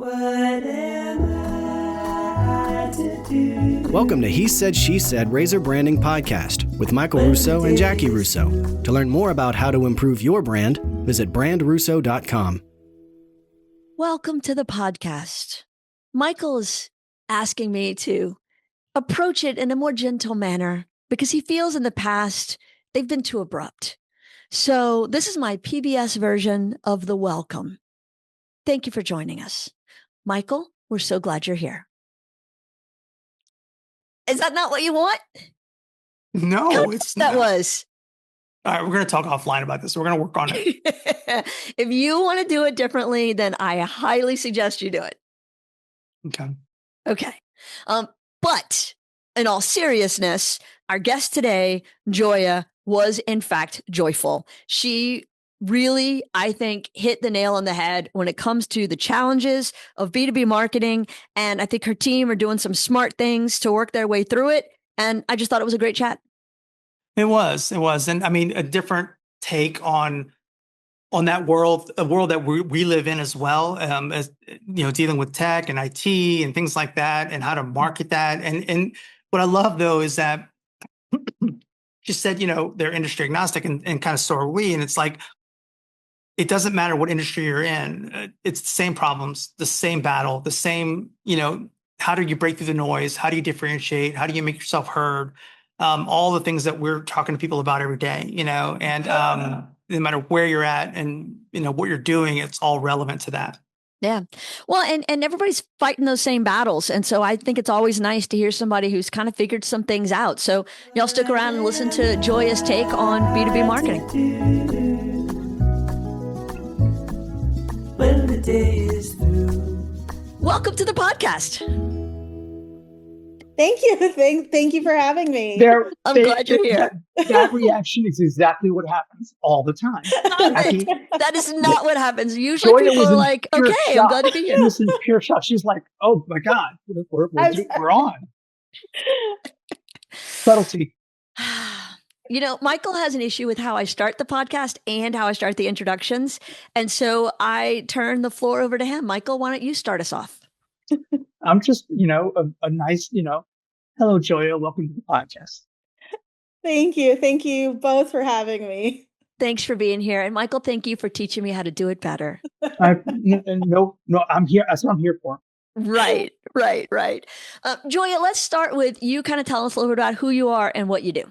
What am I to do? Welcome to He Said, She Said Razor Branding Podcast with Michael Russo and Jaci Russo. To learn more about how to improve your brand, visit brandRUSSO.com. Welcome to the podcast. Michael is asking me to approach it in a more gentle manner because he feels in the past they've been too abrupt. So this is my PBS version of the welcome. Thank you for joining us. Michael, we're so glad you're here. Is that not what you want? No, it's That not. was. All right, we're going to talk offline about this. We're going to work on it. If you want to do it differently, then I highly suggest you do it. Okay. But in all seriousness, our guest today, Joya, was in fact joyful. She really, I think, hit the nail on the head when it comes to the challenges of B2B marketing. And I think her team are doing some smart things to work their way through it. And I just thought it was a great chat. It was. And I mean, a different take on that world, a world that we live in as well, as you know, dealing with tech and IT and things like that, and how to market that. And what I love though is that she said, you know, they're industry agnostic, and kind of so are we. And it's like, it doesn't matter what industry you're in. It's the same problems, the same battle, the same, you know, how do you break through the noise? How do you differentiate? How do you make yourself heard? All the things that we're talking to people about every day, you know, and no matter where you're at and, you know, what you're doing, it's all relevant to that. Yeah. Well, and everybody's fighting those same battles. And so I think it's always nice to hear somebody who's kind of figured some things out. So y'all stick around and listen to Joya's take on B2B marketing. When the day is through. Welcome to the podcast. Thank you. Thank you for having me. I'm glad you're here. That reaction is exactly what happens all the time. That is not what happens. Usually people are like, okay, I'm glad to be here. She was in pure shock. She's like, oh my God, we're on. Subtlety. You know, Michael has an issue with how I start the podcast and how I start the introductions. And so I turn the floor over to him. Michael, why don't you start us off? I'm just, you know, a nice, you know, hello, Joya. Welcome to the podcast. Thank you. Thank you both for having me. Thanks for being here. And Michael, thank you for teaching me how to do it better. No, I'm here. That's what I'm here for. Right. Joya, let's start with you kind of tell us a little bit about who you are and what you do.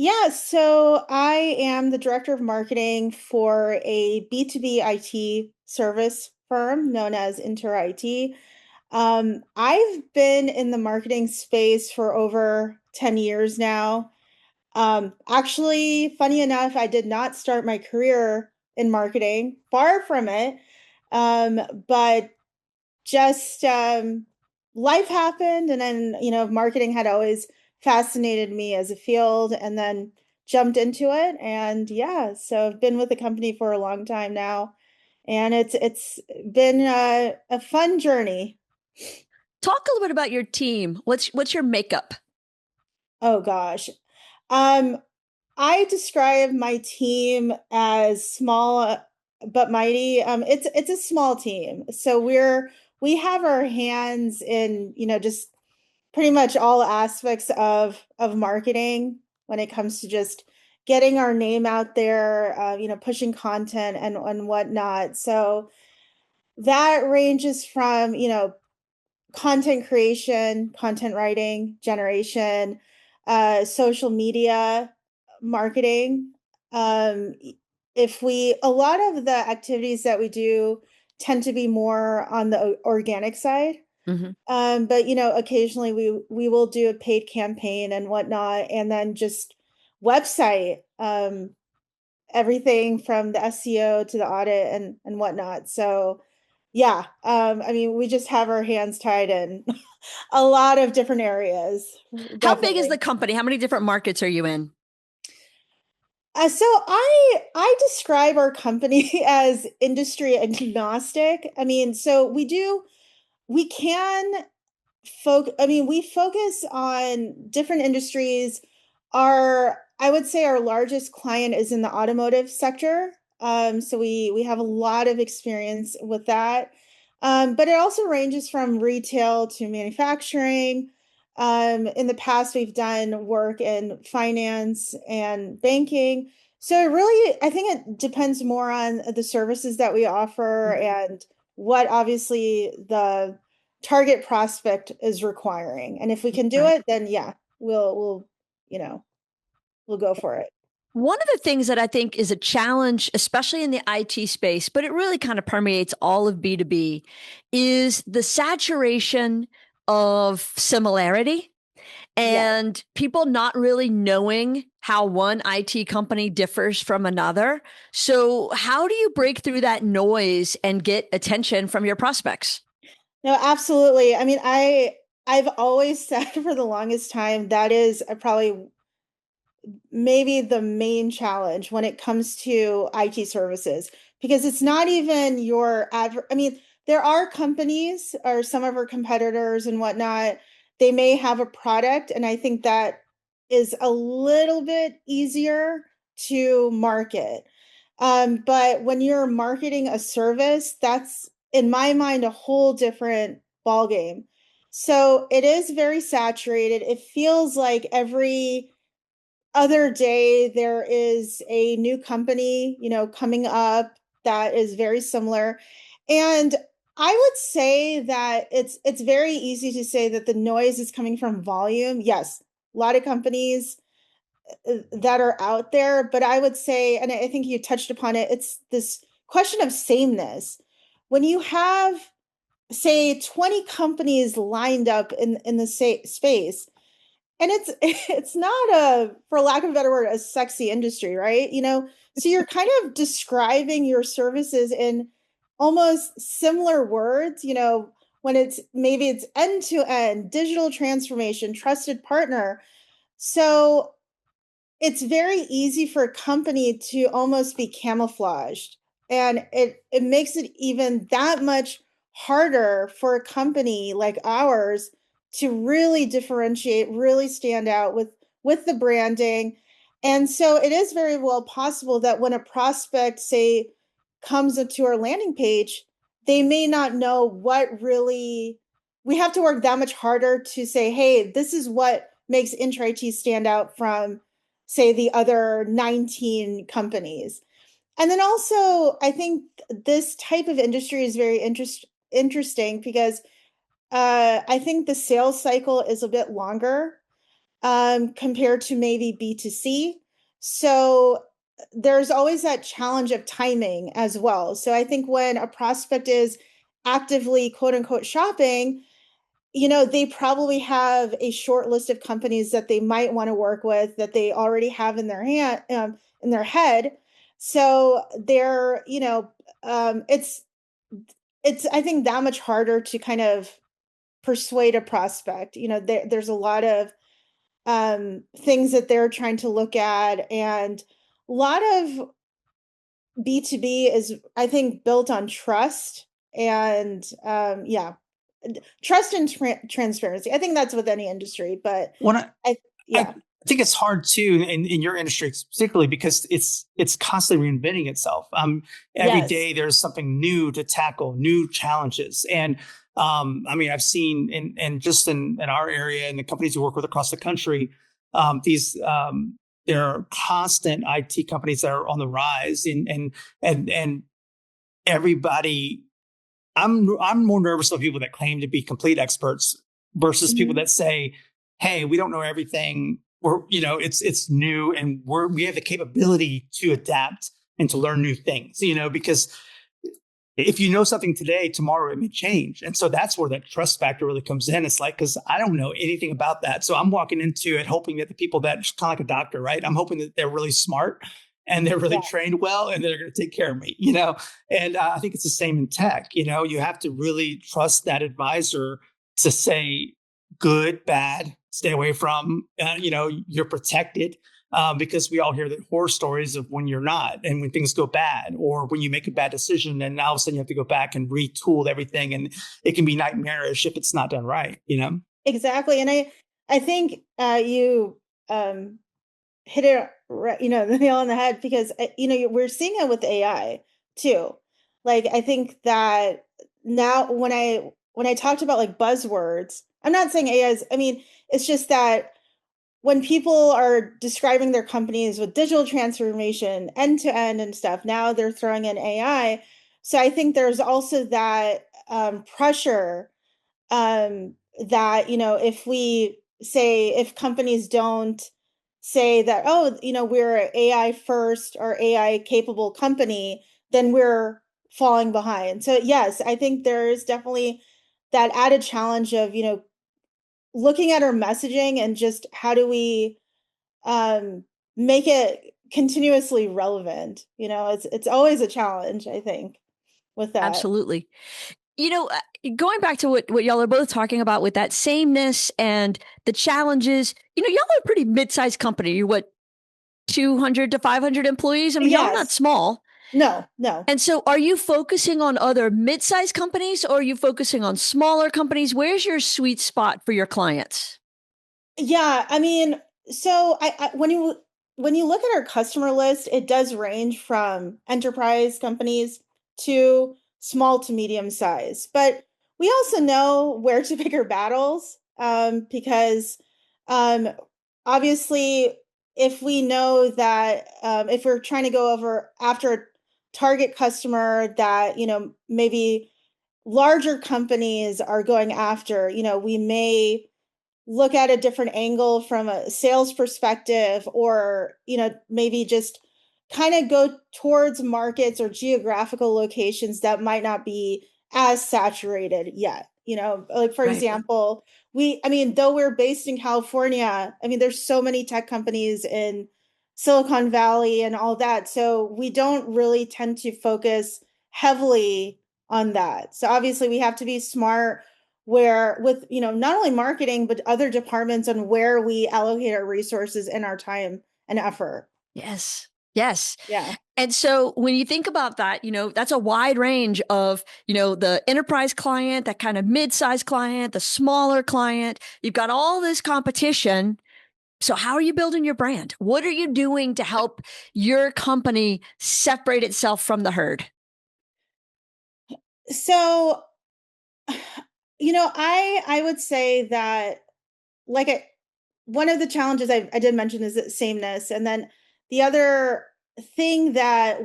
Yeah, so I am the director of marketing for a B2B IT service firm known as InterraIT. I've been in the marketing space for over 10 years now. Actually, funny enough, I did not start my career in marketing, far from it. But just life happened, and then, you know, marketing had always fascinated me as a field, and then jumped into it. And yeah, so I've been with the company for a long time now, and it's been a fun journey. Talk a little bit about your team. What's your makeup? Oh gosh. I describe my team as small but mighty. It's a small team. So we have our hands in, you know, just pretty much all aspects of marketing when it comes to just getting our name out there, you know, pushing content and whatnot. So that ranges from, you know, content creation, content writing, generation, social media marketing. A lot of the activities that we do tend to be more on the organic side. Mm-hmm. But you know, occasionally we will do a paid campaign and whatnot, and then just website, everything from the SEO to the audit and whatnot. So yeah, I mean, we just have our hands tied in a lot of different areas. Definitely. How big is the company? How many different markets are you in? So I describe our company as industry agnostic. I mean, so we focus on different industries. I would say our largest client is in the automotive sector. So we have a lot of experience with that. But it also ranges from retail to manufacturing. In the past, we've done work in finance and banking. So it really, I think it depends more on the services that we offer and what obviously the target prospect is requiring. And if we can do Right. it, then yeah, you know, we'll go for it. One of the things that I think is a challenge, especially in the IT space, but it really kind of permeates all of B2B, is the saturation of similarity Yes. and people not really knowing how one IT company differs from another. So, how do you break through that noise and get attention from your prospects? No, absolutely. I mean, I've always said for the longest time that is probably maybe the main challenge when it comes to IT services because it's not even your I mean, there are companies or some of our competitors and whatnot, they may have a product, and I think that is a little bit easier to market. But when you're marketing a service, that's in my mind a whole different ballgame. So it is very saturated. It feels like every other day there is a new company, coming up that is very similar. And I would say that it's very easy to say that the noise is coming from volume. Yes, a lot of companies that are out there, but I would say, and I think you touched upon it, it's this question of sameness. When you have, say, 20 companies lined up in the space, and it's not a, for lack of a better word, a sexy industry, right? So you're kind of describing your services in almost similar words, when it's end to end digital transformation, trusted partner. So it's very easy for a company to almost be camouflaged, and it makes it even that much harder for a company like ours to really differentiate, really stand out with the branding. And so it is very well possible that when a prospect, say, comes to our landing page, they may not know what really, we have to work that much harder to say, hey, this is what makes InterraIT stand out from, say, the other 19 companies. And then also, I think this type of industry is very interesting because I think the sales cycle is a bit longer compared to maybe B2C. So there's always that challenge of timing as well. So I think when a prospect is actively, quote unquote, shopping, they probably have a short list of companies that they might want to work with that they already have in their in their head. So they're, it's I think that much harder to kind of persuade a prospect. There's a lot of things that they're trying to look at, and a lot of B2B is, I think, built on trust and yeah, trust and transparency. I think that's with any industry, but When I I yeah. think it's hard too in your industry, particularly because it's constantly reinventing itself. Every Yes. day there's something new to tackle, new challenges, and I mean, I've seen in just in our area and the companies we work with across the country, these there are constant IT companies that are on the rise, and everybody. I'm more nervous of people that claim to be complete experts versus people Mhm. that say, "Hey, we don't know everything. It's new, and we have the capability to adapt and to learn new things." Because if you know something today, tomorrow it may change, and so that's where that trust factor really comes in. It's like, because I don't know anything about that, so I'm walking into it hoping that the people that, kind of like a doctor, right? I'm hoping that they're really smart and they're really Yeah. trained well, and they're going to take care of me. And I think it's the same in tech. You have to really trust that advisor to say good, bad, stay away from. You're protected, because we all hear the horror stories of when you're not, and when things go bad, or when you make a bad decision, and all of a sudden you have to go back and retool everything, and it can be nightmarish if it's not done right. Exactly. And I think you hit it right, the nail on the head because we're seeing it with AI too. Like I think that now when I talked about like buzzwords, I'm not saying AI is, I mean, it's just that when people are describing their companies with digital transformation end to end and stuff, now they're throwing in AI. So I think there's also that pressure that, if companies don't say that, oh, we're an AI first or AI capable company, then we're falling behind. So yes, I think there is definitely that added challenge of, looking at our messaging and just how do we make it continuously relevant. It's always a challenge, I think, with that. Absolutely. Going back to what y'all are both talking about with that sameness and the challenges, y'all are a pretty mid-sized company. You're what, 200 to 500 employees? I mean, y'all are not Yes. small. No. And so are you focusing on other mid-sized companies or are you focusing on smaller companies? Where's your sweet spot for your clients? Yeah, I mean, so when you look at our customer list, it does range from enterprise companies to small to medium size. But we also know where to pick our battles, because um, obviously, if we know that if we're trying to go over after a target customer that maybe larger companies are going after, we may look at a different angle from a sales perspective, or maybe just kind of go towards markets or geographical locations that might not be as saturated yet. Like for Right. example, though we're based in California, there's so many tech companies in Silicon Valley and all that, so we don't really tend to focus heavily on that. So obviously we have to be smart where with not only marketing but other departments on where we allocate our resources and our time and effort. Yes. Yeah. And so when you think about that, that's a wide range of, the enterprise client, that kind of mid-sized client, the smaller client. You've got all this competition. So how are you building your brand? What are you doing to help your company separate itself from the herd? So I would say that, like, one of the challenges I did mention is that sameness. And then the other thing that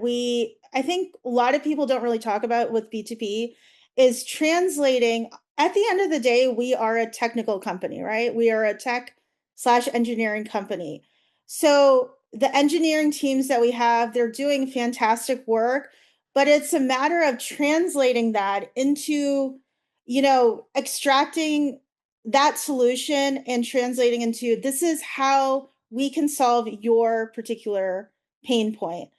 I think a lot of people don't really talk about with B2B is translating. At the end of the day, we are a technical company, right? We are a tech/engineering company. So the engineering teams that we have, they're doing fantastic work, but it's a matter of translating that into, extracting that solution and translating into, this is how we can solve your particular pain point.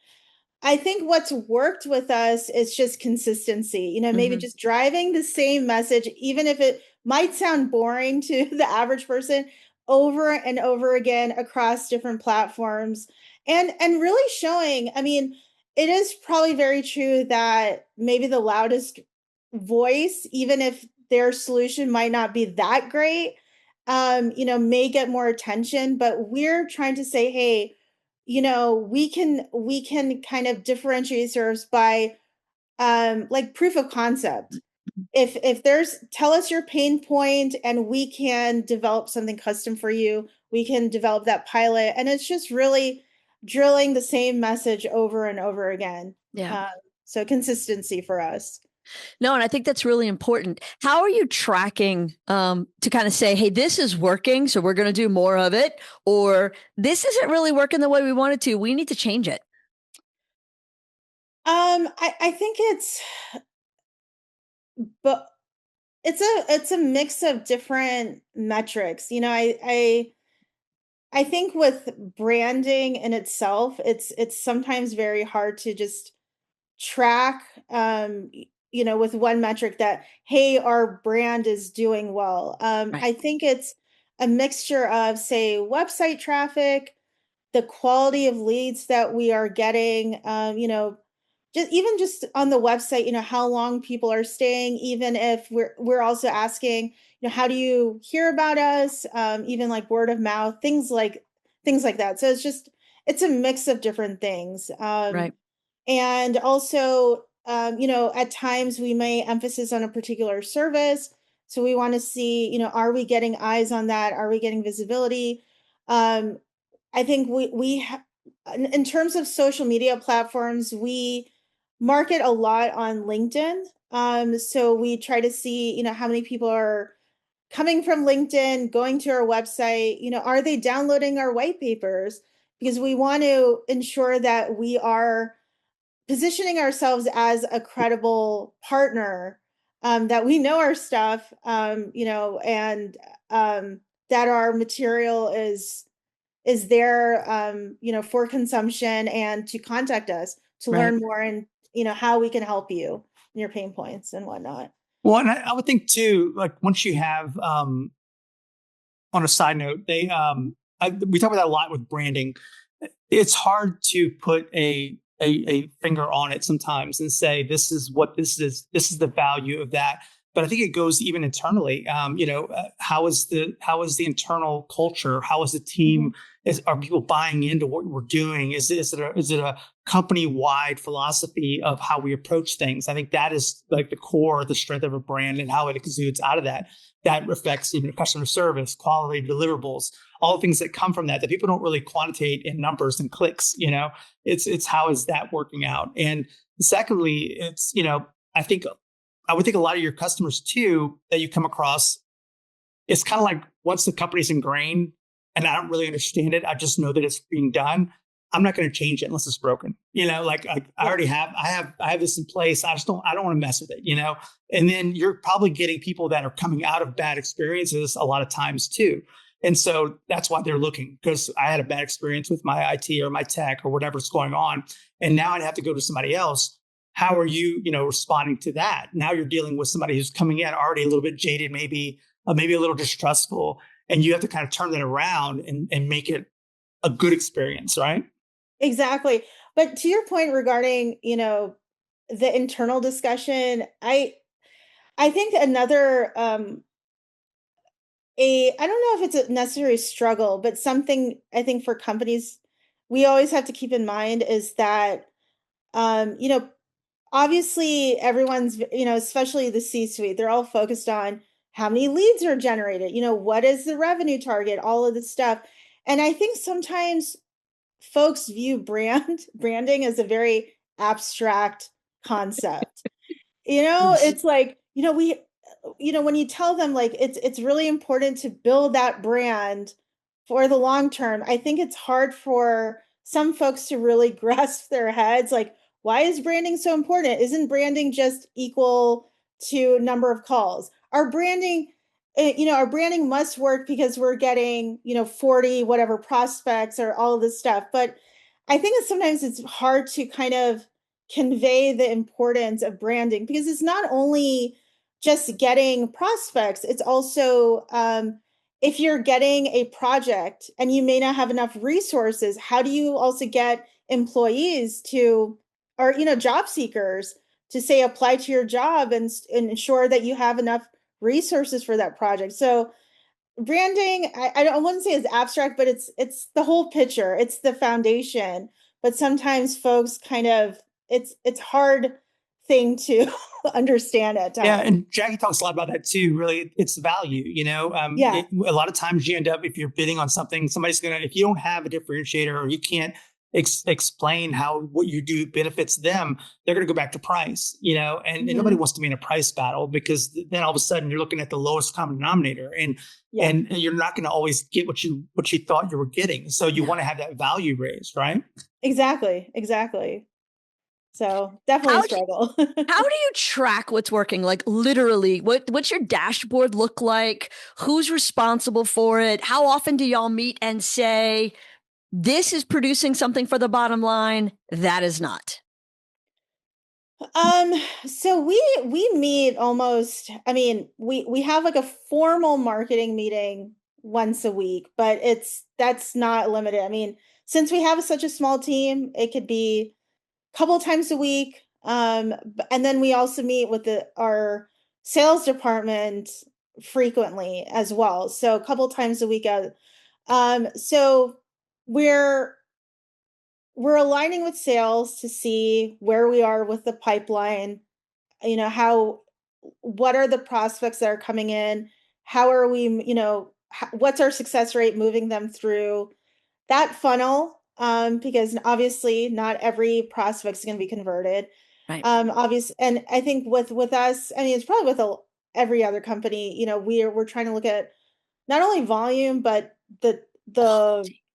I think what's worked with us is just consistency, maybe just driving the same message, even if it might sound boring to the average person, over and over again across different platforms, and really showing, it is probably very true that maybe the loudest voice, even if their solution might not be that great, may get more attention, but we're trying to say, hey, we can kind of differentiate ourselves by like proof of concept. If there's, tell us your pain point and we can develop something custom for you, we can develop that pilot, and it's just really drilling the same message over and over again. Yeah. So consistency for us. No, and I think that's really important. How are you tracking to kind of say, hey, this is working, so we're going to do more of it, or this isn't really working the way we wanted to, we need to change it? I think but it's a mix of different metrics. I think with branding in itself, it's sometimes very hard to just track, with one metric that, hey, our brand is doing well. Right. I think it's a mixture of, say, website traffic, the quality of leads that we are getting, just on the website, how long people are staying, even if we're also asking, how do you hear about us, even like word of mouth, things like that. So it's a mix of different things. Right. And also at times we may emphasis on a particular service. So we want to see, are we getting eyes on that? Are we getting visibility? I think in terms of social media platforms, we market a lot on LinkedIn. So we try to see, how many people are coming from LinkedIn, going to our website, are they downloading our white papers? Because we want to ensure that we are positioning ourselves as a credible partner, that we know our stuff, and that our material is there, for consumption and to contact us to Right. learn more and, how we can help you in your pain points and whatnot. Well, and I would think too, like once you have, on a side note, we talk about that a lot with branding. It's hard to put a finger on it sometimes and say, this is what this is the value of that. But I think it goes even internally. How is the internal culture? How is the team? Are people buying into what we're doing? Is it a company wide philosophy of how we approach things? I think that is like the core, the strength of a brand, and how it exudes out of that. That reflects even customer service, quality, deliverables, all the things that come from that people don't really quantitate in numbers and clicks. It's how is that working out? And secondly, it's, I would think a lot of your customers too that you come across, it's kind of like once the company's ingrained and I don't really understand it, I just know that it's being done. I'm not going to change it unless it's broken. I already I have this in place. I don't want to mess with it, and then you're probably getting people that are coming out of bad experiences a lot of times too. And so that's why they're looking, because I had a bad experience with my IT or my tech or whatever's going on. And now I'd have to go to somebody else. How are you, responding to that? Now you're dealing with somebody who's coming in already a little bit jaded, maybe a little distrustful, and you have to kind of turn that around and make it a good experience, right? Exactly. But to your point regarding, the internal discussion, I think another I don't know if it's a necessary struggle, but something I think for companies we always have to keep in mind is that um, you know, obviously everyone's, especially the C-suite, they're all focused on how many leads are generated, what is the revenue target, all of this stuff. And I think sometimes folks view branding as a very abstract concept. It's like, when you tell them like it's really important to build that brand for the long term, I think it's hard for some folks to really grasp their heads like, why is branding so important? Isn't branding just equal to number of calls? Our branding must work because we're getting, 40 whatever prospects or all of this stuff. But I think that sometimes it's hard to kind of convey the importance of branding because it's not only just getting prospects, it's also if you're getting a project and you may not have enough resources, how do you also get employees to, or job seekers to say apply to your job and ensure that you have enough resources for that project? So branding, I wouldn't say it's abstract, but it's the whole picture, it's the foundation. But sometimes folks kind of it's hard thing to understand at times. Yeah, and Jackie talks a lot about that too. Really, it's value. Yeah. A lot of times you end up, if you're bidding on something, if you don't have a differentiator or you can't explain how what you do benefits them, they're going to go back to price. And nobody wants to be in a price battle because then all of a sudden you're looking at the lowest common denominator, and you're not going to always get what you thought you were getting. So you want to have that value raised, right? Exactly. So definitely a struggle. How do you track what's working? Like literally, what's your dashboard look like? Who's responsible for it? How often do y'all meet and say, this is producing something for the bottom line, that is not? So we meet almost, I mean, we have like a formal marketing meeting once a week, but that's not limited. I mean, since we have such a small team, it could be couple times a week. And then we also meet with our sales department frequently as well. So a couple times a week. So we're we're aligning with sales to see where we are with the pipeline, what are the prospects that are coming in? How are we, what's our success rate moving them through that funnel? Because obviously not every prospect is going to be converted. Right. Obviously, and I think with us, I mean, it's probably with every other company, we're trying to look at not only volume, but the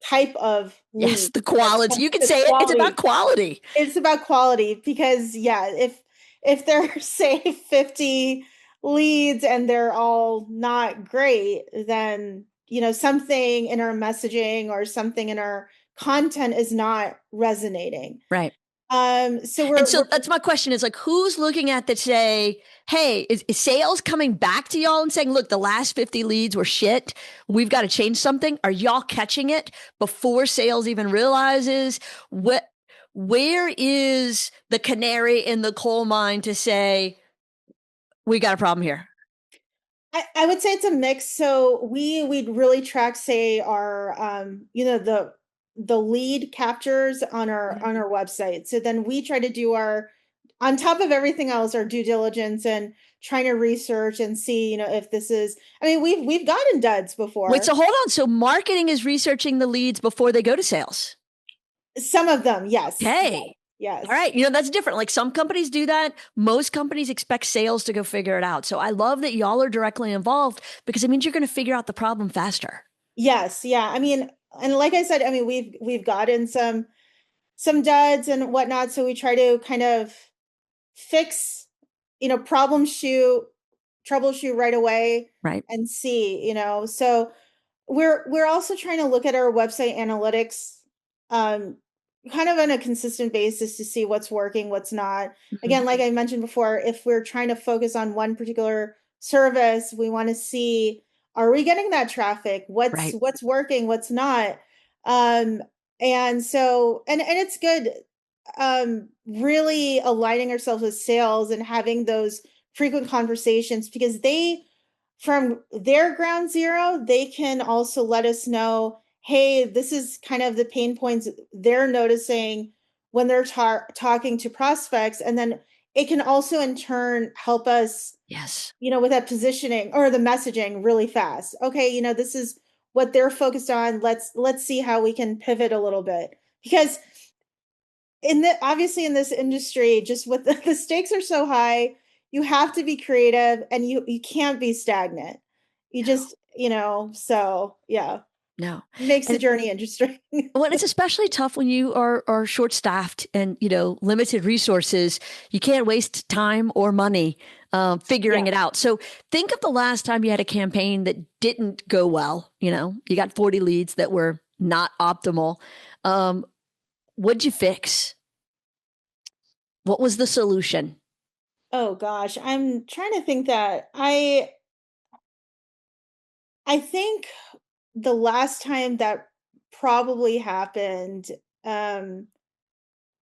type of Yes, lead, the quality. You can the say it. It's about quality. quality. It's about quality because if there's say 50 leads and they're all not great, then something in our messaging or something in our content is not resonating. Right. So And so that's my question is like, who's looking at that say, hey, is sales coming back to y'all and saying, look, the last 50 leads were shit. We've got to change something. Are y'all catching it before sales even realizes where is the canary in the coal mine to say, we got a problem here? I would say it's a mix. So we'd really track, say, our the lead captures on our website. So then we try to do our, on top of everything else, our due diligence and trying to research and see, if this is, I mean, we've gotten duds before. Wait, so hold on. So marketing is researching the leads before they go to sales. Some of them, yes. Okay. Yes. All right. That's different. Like some companies do that. Most companies expect sales to go figure it out. So I love that y'all are directly involved because it means you're going to figure out the problem faster. Yes. Yeah. I mean, and like I said, I mean, we've gotten some duds and whatnot. So we try to kind of fix, troubleshoot right away. Right. And see, so we're also trying to look at our website analytics, kind of on a consistent basis to see what's working, what's not. Again, like I mentioned before, if we're trying to focus on one particular service, we want to see, are we getting that traffic? What's working, what's not? And so, and it's good, really aligning ourselves with sales and having those frequent conversations because from their ground zero, they can also let us know, hey, this is kind of the pain points they're noticing when they're talking to prospects. And then it can also in turn help us, yes, with that positioning or the messaging really fast. Okay, this is what they're focused on. Let's see how we can pivot a little bit because obviously in this industry, just with the stakes are so high, you have to be creative and you can't be stagnant. You just, so yeah. No. Makes the journey interesting. Well, it's especially tough when you are short staffed and, limited resources. You can't waste time or money figuring it out. So think of the last time you had a campaign that didn't go well. You got 40 leads that were not optimal. What'd you fix? What was the solution? Oh gosh, I'm trying to think that I think the last time that probably happened,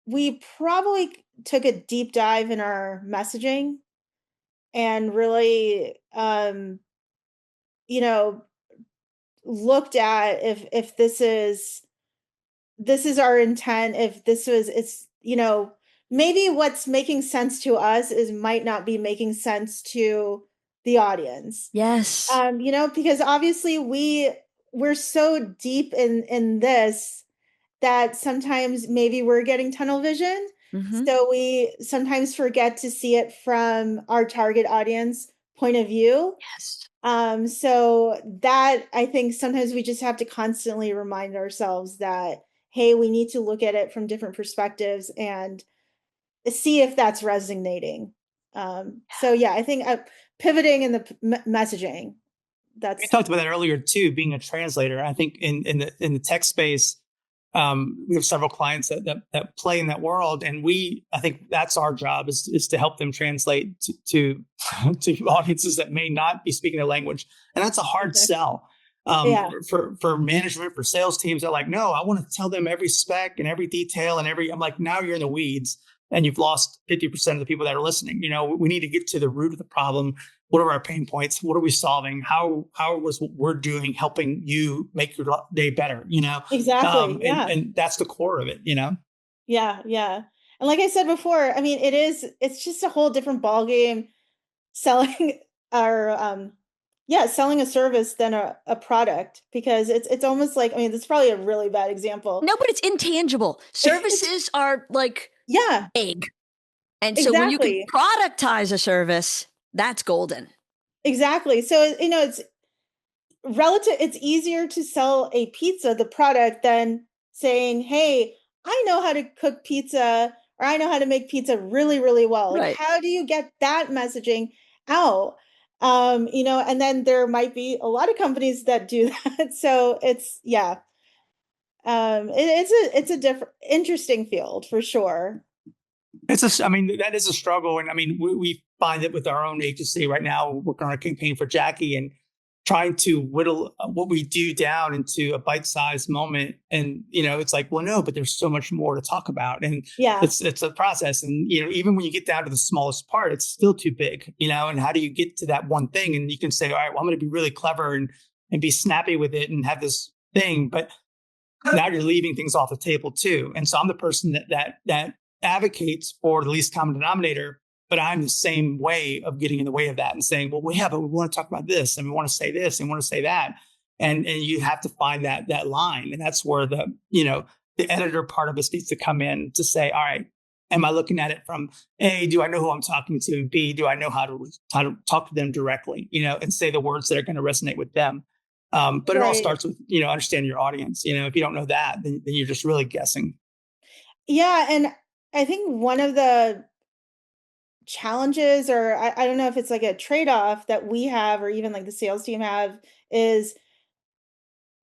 we probably took a deep dive in our messaging and really, looked at if this is our intent, if this was, it's, maybe what's making sense to us is might not be making sense to the audience. Yes. Because obviously we're so deep in this that sometimes maybe we're getting tunnel vision. So we sometimes forget to see it from our target audience point of view. Yes. So that I think sometimes we just have to constantly remind ourselves that, hey, we need to look at it from different perspectives and see if that's resonating. So yeah, I think pivoting in the messaging. We talked about that earlier too, being a translator. I think in the tech space, we have several clients that play in that world, and I think that's our job is to help them translate to audiences that may not be speaking their language, and that's a hard sell. For management, for sales teams, they're like, no, I want to tell them every spec and every detail and I'm like, now you're in the weeds and you've lost 50% of the people that are listening. We need to get to the root of the problem. What are our pain points? What are we solving? How was what we're doing helping you make your day better? Exactly. And that's the core of it. Yeah, yeah. And like I said before, I mean, it's just a whole different ballgame selling our selling a service than a product, because it's almost like, I mean, this is probably a really bad example. No, but it's intangible. Services are like Yeah, egg. And so when you can exactly. productize a service, that's golden. Exactly. So, it's easier to sell a pizza, the product, than saying, "Hey, I know how to cook pizza, or I know how to make pizza really, really well." Like, Right. how do you get that messaging out? And then there might be a lot of companies that do that. So it's, yeah. It's a different, interesting field for sure. I mean, that is a struggle. And I mean, we find it with our own agency right now. We're working on a campaign for Jaci and trying to whittle what we do down into a bite-sized moment. And, it's like, well, no, but there's so much more to talk about. And Yeah. it's a process. And, even when you get down to the smallest part, it's still too big, and how do you get to that one thing? And you can say, all right, well, I'm going to be really clever and be snappy with it and have this thing. But now you're leaving things off the table too. And so I'm the person that advocates for the least common denominator, but I'm the same way of getting in the way of that and saying, well, but we want to talk about this and we want to say this and we want to say that. And you have to find that line. And that's where the editor part of us needs to come in to say, all right, am I looking at it from A, do I know who I'm talking to? B, do I know how to talk to them directly, and say the words that are going to resonate with them? But it all Right. starts with, understanding your audience. If you don't know that, then you're just really guessing. Yeah. And I think one of the challenges, or I don't know if it's like a trade-off that we have, or even like the sales team have, is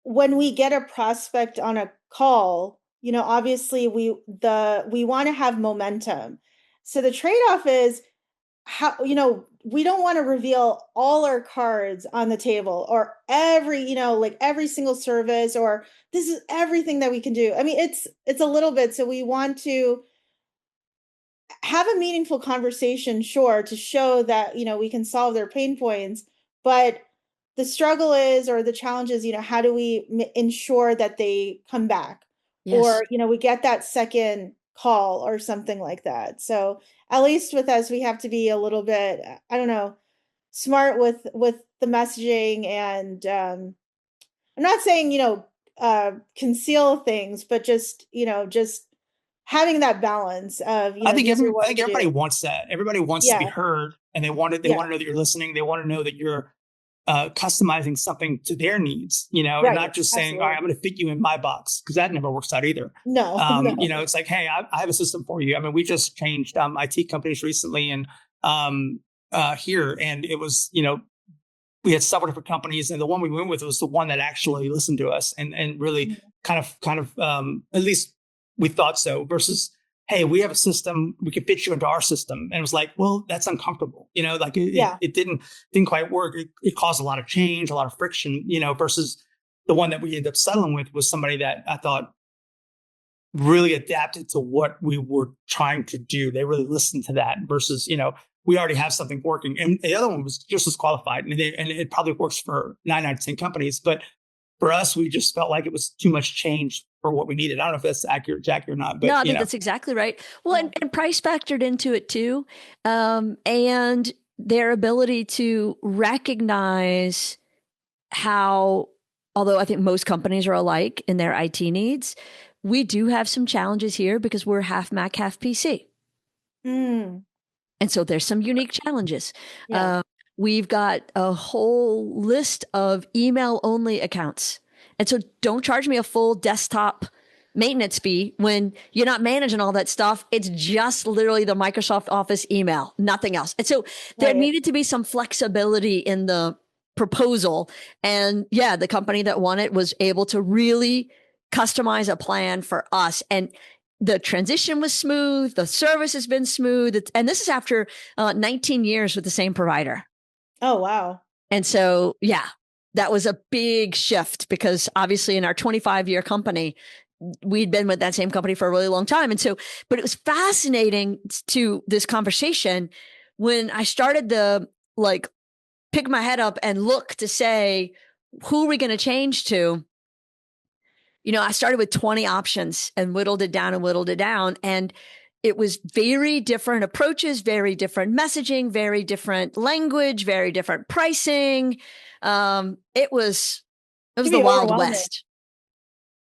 when we get a prospect on a call, obviously we want to have momentum. So the trade-off is, how, we don't want to reveal all our cards on the table, or every, like every single service, or this is everything that we can do. I mean, it's a little bit. So we want to have a meaningful conversation, sure, to show that, we can solve their pain points. But the struggle is, or the challenge is, how do we ensure that they come back, Yes. or, we get that second call or something like that. So at least with us, we have to be a little bit, I don't know, smart with the messaging. And I'm not saying, conceal things, but just having that balance of, these are I what think we everybody do. wants that. Everybody wants to be Yeah. heard, and they Yeah. want to know that you're listening. They want to know that you're customizing something to their needs, and Right. not just saying, all right, Absolutely. I'm going to fit you in my box, because that never works out either. No, no. It's like, hey, I have a system for you. I mean, we just changed IT companies recently, and here, and it was, we had several different companies, and the one we went with was the one that actually listened to us and really Mhm. kind of at least we thought so, versus, hey, we have a system, we can fit you into our system. And it was like, well, that's uncomfortable, like Yeah. it didn't quite work. It caused a lot of change, a lot of friction, versus the one that we ended up settling with was somebody that I thought really adapted to what we were trying to do. They really listened to that, versus, we already have something working. And the other one was just as qualified. And it probably works for 9 out of 10 companies. But for us, we just felt like it was too much change for what we needed. I don't know if that's accurate, Jackie, or not, No, but I think that's exactly right. Well, Yeah. and price factored into it too. And their ability to recognize how, although I think most companies are alike in their IT needs, we do have some challenges here because we're half Mac, half PC. Mm. And so there's some unique challenges. Yeah. We've got a whole list of email only accounts. And so don't charge me a full desktop maintenance fee when you're not managing all that stuff. It's just literally the Microsoft Office email, nothing else. And so there Right. needed to be some flexibility in the proposal. And yeah, the company that won it was able to really customize a plan for us. And the transition was smooth. The service has been smooth. And this is after 19 years with the same provider. Oh, wow. And so, yeah, that was a big shift because obviously in our 25-year company, we'd been with that same company for a really long time. And so, but it was fascinating to this conversation when I started to like pick my head up and look to say, who are we going to change to? I started with 20 options and whittled it down and whittled it down. And it was very different approaches, very different messaging, very different language, very different pricing. It was It can the be Wild overwhelming. West.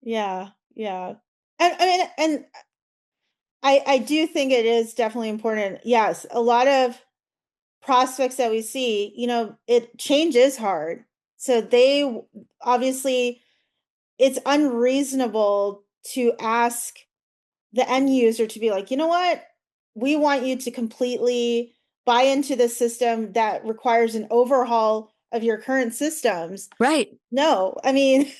Yeah. And I mean, and I do think it is definitely important. Yes, a lot of prospects that we see, change is hard. So they obviously, it's unreasonable to ask the end user to be like, you know what? We want you to completely buy into the system that requires an overhaul of your current systems. Right. No, I mean,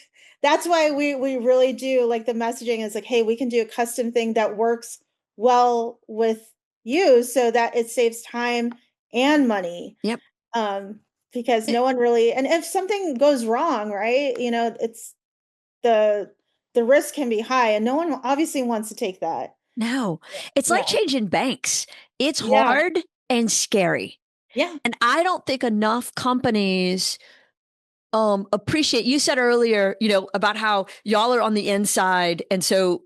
that's why we really do like the messaging is like, hey, we can do a custom thing that works well with you so that it saves time and money. Yep. Because no one really, and if something goes wrong, right, it's the risk can be high and no one obviously wants to take that. No, it's like changing banks. It's Yeah. hard and scary. Yeah. And I don't think enough companies appreciate, you said earlier, about how y'all are on the inside. And so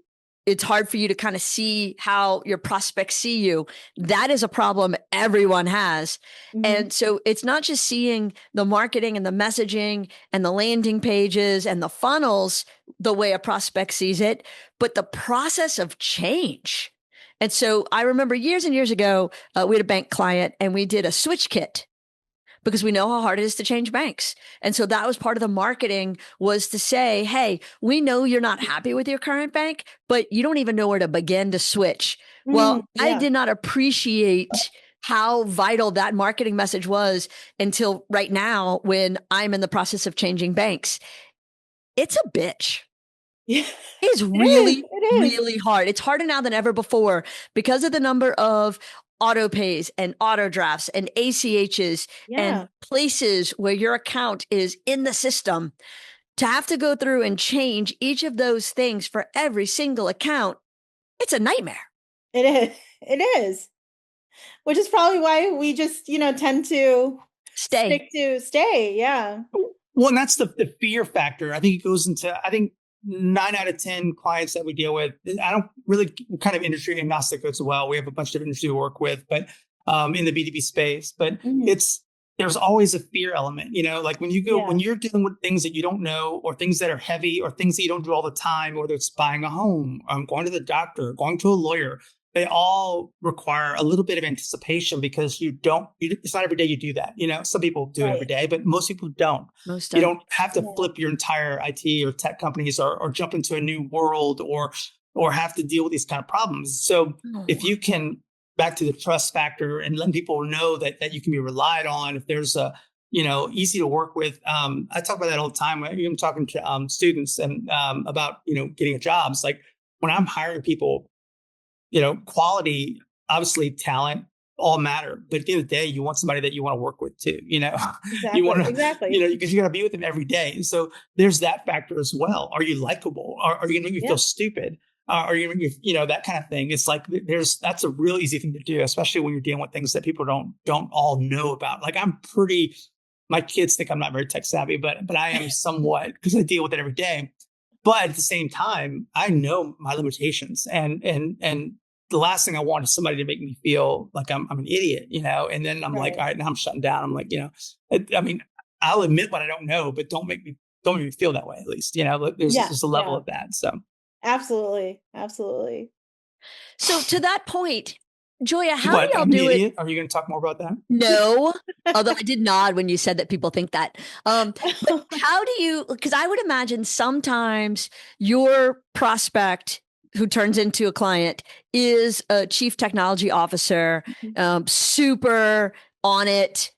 it's hard for you to kind of see how your prospects see you. That is a problem everyone has. And so it's not just seeing the marketing and the messaging and the landing pages and the funnels the way a prospect sees it, but the process of change. And so I remember years and years ago, we had a bank client and we did a switch kit because we know how hard it is to change banks. And so that was part of the marketing, was to say, hey, we know you're not happy with your current bank, but you don't even know where to begin to switch. Well, I did not appreciate how vital that marketing message was until right now when I'm in the process of changing banks. It's a bitch. Yeah. It's really, really hard. It's harder now than ever before because of the number of auto pays and auto drafts and ACHs and places where your account is in the system. To have to go through and change each of those things for every single account, it's a nightmare. It is. It is. Which is probably why we just, tend to stay. Yeah. Well, and that's the fear factor. I think it goes into, 9 out of 10 clients that we deal with, I don't really, we're kind of industry agnostic as well. We have a bunch of industry we work with, but in the B2B space, but there's always a fear element, like when you're dealing with things that you don't know, or things that are heavy, or things that you don't do all the time, whether it's buying a home, going to the doctor, going to a lawyer, they all require a little bit of anticipation because it's not every day you do that. Some people do it every day, but most people don't. You don't have to flip your entire IT or tech companies or jump into a new world or have to deal with these kind of problems. So if you can, back to the trust factor and letting people know that you can be relied on, if there's easy to work with. I talk about that all the time. I'm talking to students and about, getting jobs. Like when I'm hiring people, quality, obviously talent, all matter. But at the end of the day, you want somebody that you want to work with too, Exactly. you want to, exactly. Because you got to be with them every day. And so there's that factor as well. Are you likable? Are you going to make me feel stupid? Are you going to make me, that kind of thing. It's like, that's a real easy thing to do, especially when you're dealing with things that people don't all know about. Like my kids think I'm not very tech savvy, but I am somewhat, because I deal with it every day. But at the same time, I know my limitations, and the last thing I want is somebody to make me feel like I'm an idiot, and then I'm like, all right, now I'm shutting down. I'm like, I'll admit what I don't know, but don't make me feel that way. At least, there's a level of that. So absolutely. So to that point, Joya, how what, do y'all I'm do an it? idiot? Are you going to talk more about that? No, although I did nod when you said that people think that. But how do you, because I would imagine sometimes your prospect who turns into a client is a chief technology officer, super on it,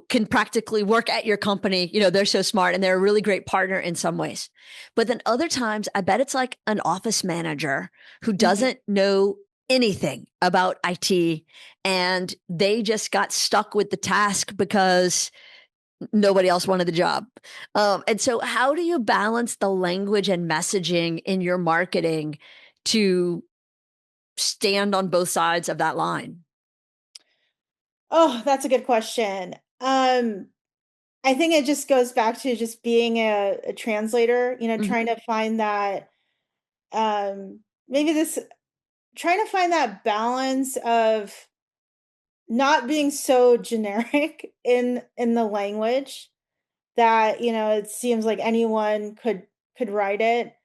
can practically work at your company. They're so smart and they're a really great partner in some ways. But then other times, I bet it's like an office manager who doesn't know anything about IT and they just got stuck with the task because nobody else wanted the job. And so how do you balance the language and messaging in your marketing to stand on both sides of that line? Oh, that's a good question. I think it just goes back to just being a translator, Mhm. trying to find that, maybe this, trying to find that balance of not being so generic in the language that, it seems like anyone could write it.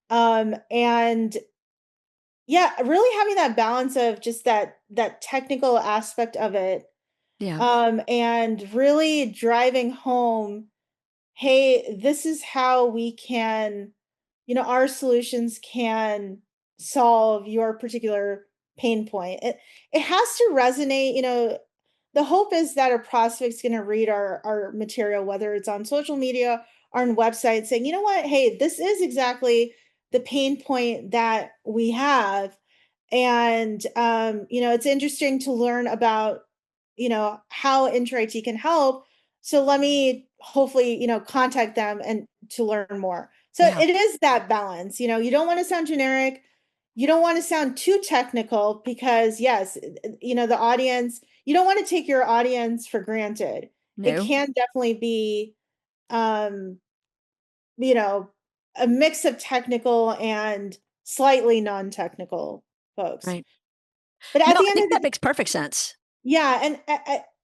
And yeah, really having that balance of just that technical aspect of it, Yeah. and really driving home, hey, this is how we can, our solutions can solve your particular pain point. It has to resonate, the hope is that a prospect's going to read our material, whether it's on social media or on websites, saying, you know what, hey, this is exactly the pain point that we have. And it's interesting to learn about, how InterraIT can help. So let me hopefully, contact them and to learn more. So Yeah. it is that balance. You don't want to sound generic. You don't want to sound too technical because yes, the audience, you don't want to take your audience for granted. It No. can definitely be, um, you know, a mix of technical and slightly non-technical folks. Right. But No, at the I end think of that the makes perfect sense. yeah, and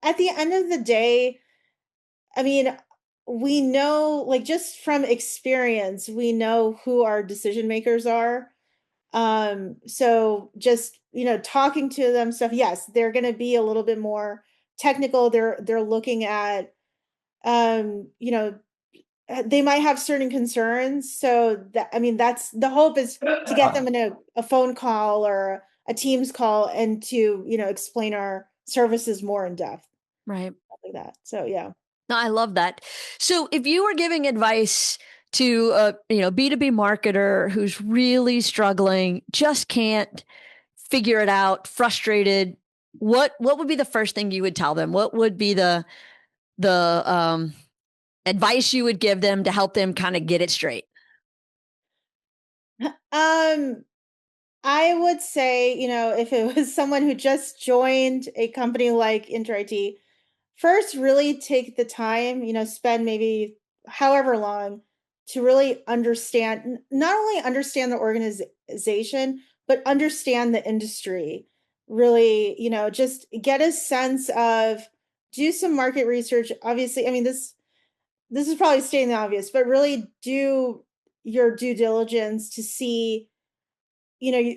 at the end of the day, I mean, we know, like, just from experience, we know who our decision makers are. So just, talking to them stuff, yes, they're going to be a little bit more technical. They're looking at, they might have certain concerns. So that, I mean, that's the hope, is to get them in a phone call or a Teams call and to, explain our services more in depth, Right. stuff like that. So yeah. No, I love that. So if you were giving advice to a B2B marketer who's really struggling, just can't figure it out, frustrated, what would be the first thing you would tell them? What would be the advice you would give them to help them kind of get it straight? Um, I would say, if it was someone who just joined a company like InterIT, first really take the time, spend maybe however long to really understand, not only understand the organization, but understand the industry. Really, just get a sense of, do some market research. Obviously, I mean, this is probably stating the obvious, but really do your due diligence to see,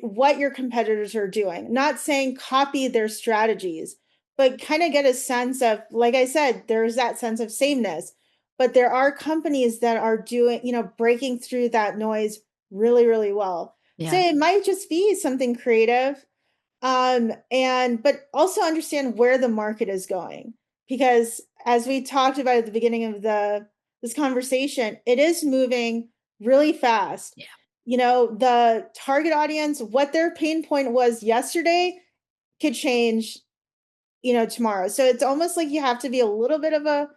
what your competitors are doing. Not saying copy their strategies, but kind of get a sense of, like I said, there's that sense of sameness. But there are companies that are doing, breaking through that noise really, really well. So Yeah. it might just be something creative, and but also understand where the market is going, because as we talked about at the beginning of the this conversation, it is moving really fast. Yeah. The target audience, what their pain point was yesterday, could change, tomorrow. So it's almost like you have to be a little bit of a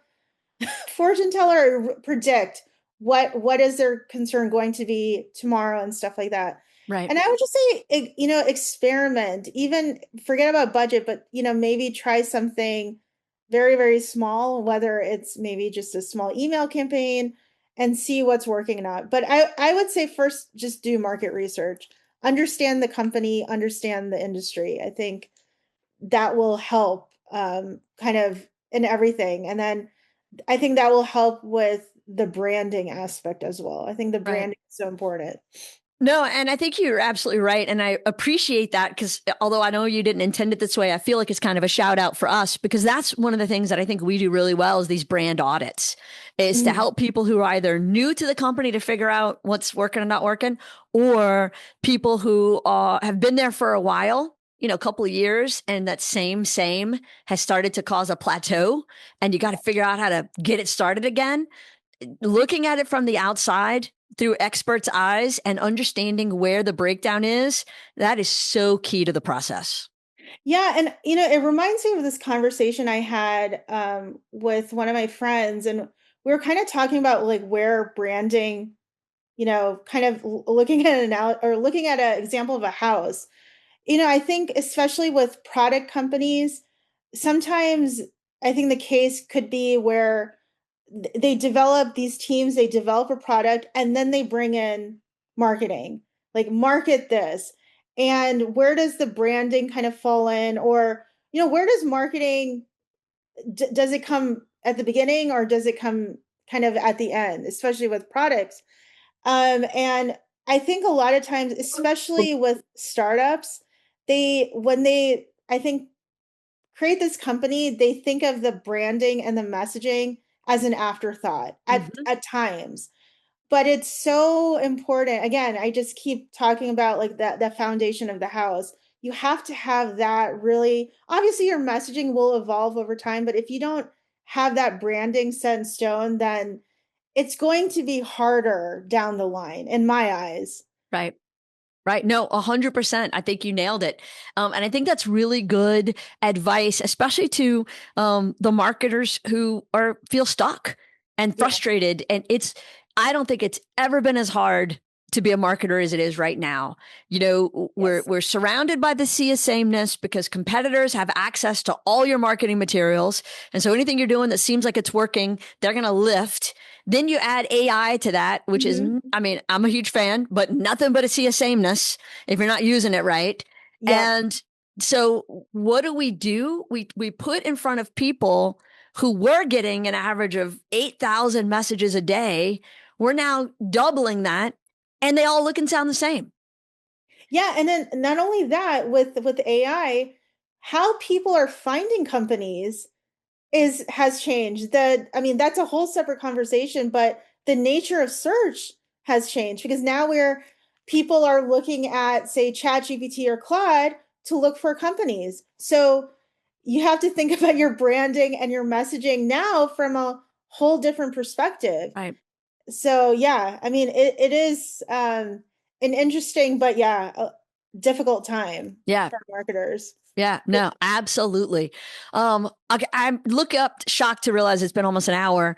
fortune teller, or predict what is their concern going to be tomorrow and stuff like that. Right. And I would just say, experiment, even forget about budget, but, maybe try something very, very small, whether it's maybe just a small email campaign, and see what's working or not. But I would say first, just do market research, understand the company, understand the industry. I think that will help, kind of in everything. And then I think that will help with the branding aspect as well. I think the Right. branding is so important. No, and I think you're absolutely right. And I appreciate that because although I know you didn't intend it this way, I feel like it's kind of a shout out for us because that's one of the things that I think we do really well is these brand audits, is to Mhm. help people who are either new to the company to figure out what's working and not working, or people who have been there for a while, a couple of years, and that same has started to cause a plateau, and you got to figure out how to get it started again. Looking at it from the outside through experts' eyes and understanding where the breakdown is, that is so key to the process. Yeah, and it reminds me of this conversation I had, with one of my friends, and we were kind of talking about like where branding, kind of looking at an out or looking at an example of a house. I think especially with product companies, sometimes I think the case could be where they develop these teams, they develop a product, and then they bring in marketing, like market this. And where does the branding kind of fall in? Or, where does marketing, does it come at the beginning or does it come kind of at the end, especially with products? And I think a lot of times, especially with startups, when they, I think, create this company, they think of the branding and the messaging as an afterthought at times. But it's so important. Again, I just keep talking about like the foundation of the house. You have to have that really, obviously your messaging will evolve over time, but if you don't have that branding set in stone, then it's going to be harder down the line in my eyes. Right. Right. No, 100%. I think you nailed it. And I think that's really good advice, especially to the marketers who feel stuck and frustrated. And I don't think it's ever been as hard to be a marketer as it is right now. We're surrounded by the sea of sameness because competitors have access to all your marketing materials. And so anything you're doing that seems like it's working, they're going to lift. Then you add AI to that, which is, I mean, I'm a huge fan, but nothing but a sea of sameness if you're not using it right. Yeah. And so what do? We put in front of people who were getting an average of 8,000 messages a day. We're now doubling that and they all look and sound the same. Yeah. And then not only that, with AI, how people are finding companies has changed. That's a whole separate conversation, but the nature of search has changed because now people are looking at, say, ChatGPT or Claude to look for companies. So you have to think about your branding and your messaging now from a whole different perspective. Right. So yeah, it is an interesting, but a difficult time for marketers. Yeah, no, absolutely. I'm shocked to realize it's been almost an hour.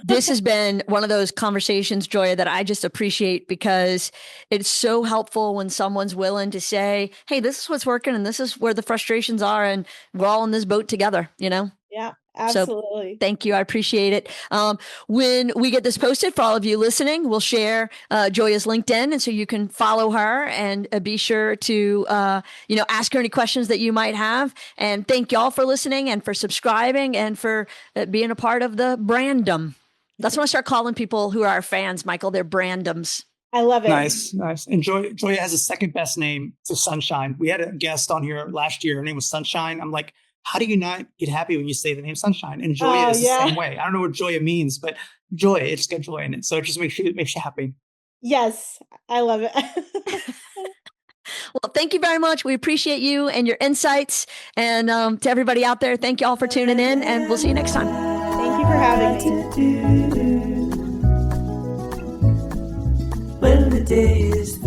This has been one of those conversations, Joya, that I just appreciate because it's so helpful when someone's willing to say, hey, this is what's working and this is where the frustrations are. And we're all in this boat together, Yeah, absolutely. So thank you. I appreciate it. When we get this posted for all of you listening, we'll share Joya's LinkedIn. And so you can follow her and be sure to, ask her any questions that you might have. And thank y'all for listening and for subscribing and for being a part of the brandum. That's when I start calling people who are our fans, Michael. They're brandums. I love it. Nice. And Joya has the second best name to Sunshine. We had a guest on here last year. Her name was Sunshine. I'm like, how do you not get happy when you say the name Sunshine? And Joya is the same way. I don't know what Joya means, but joy, it's got joy in it. So it just makes you happy. Yes, I love it. Well, thank you very much. We appreciate you and your insights. And to everybody out there, thank you all for tuning in, and we'll see you next time. Thank you for having me. When the day is